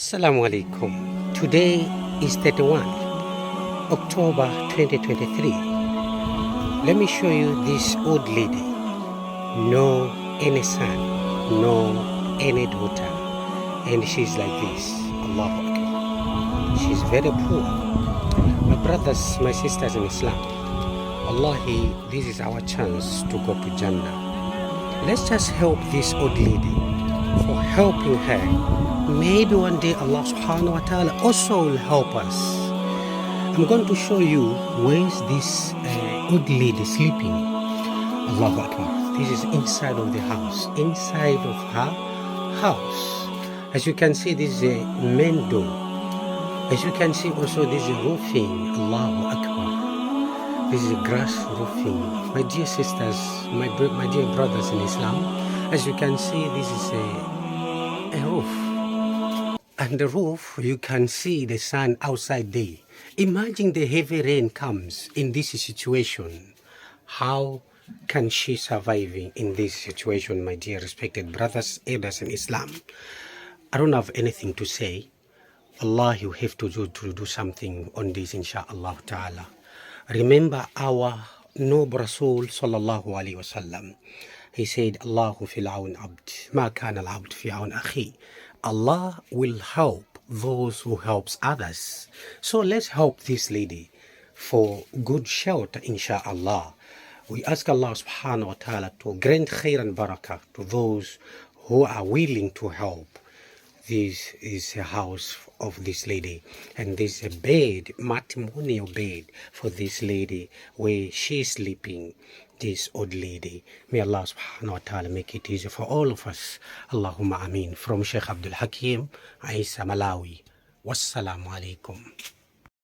Assalamu alaikum. Today is 31 October 2023. Let me show you this old lady. No any son, no any daughter. And she's like this. Allahu Akbar. She's very poor. My brothers, my sisters in Islam, Wallahi, this is our chance to go to Jannah. Let's just help this old lady for helping her. Maybe one day Allah subhanahu wa ta'ala also will help us. I'm going to show you where is this old lady sleeping. Allahu Akbar. This is inside of the house. Inside of her house. As you can see, this is a main door. As you can see also, this is roofing. Allahu Akbar. This is a grass roofing. My dear sisters, my dear brothers in Islam, as you can see, this is a roof. And the roof, you can see the sun outside there. Imagine the heavy rain comes in this situation. How can she survive in this situation, my dear respected brothers, elders in Islam? I don't have anything to say. Allah, you have to do something on this, inshallah ta'ala. Remember our noble Rasul sallallahu alayhi wa sallam. He said, Allahu fil aun abd, ma kana al-abd fi aun akhi. Allah will help those who helps others. So let's help this lady for good shelter, inshallah. We ask Allah subhanahu wa ta'ala to grant khair and barakah to those who are willing to help. This is a house of this lady, and this is a bed, matrimonial bed for this lady where she's sleeping, this old lady. May Allah subhanahu wa ta'ala make it easy for all of us. Allahumma ameen. From Sheikh Abdul Hakim, Isa Malawi. Wassalamu alaikum.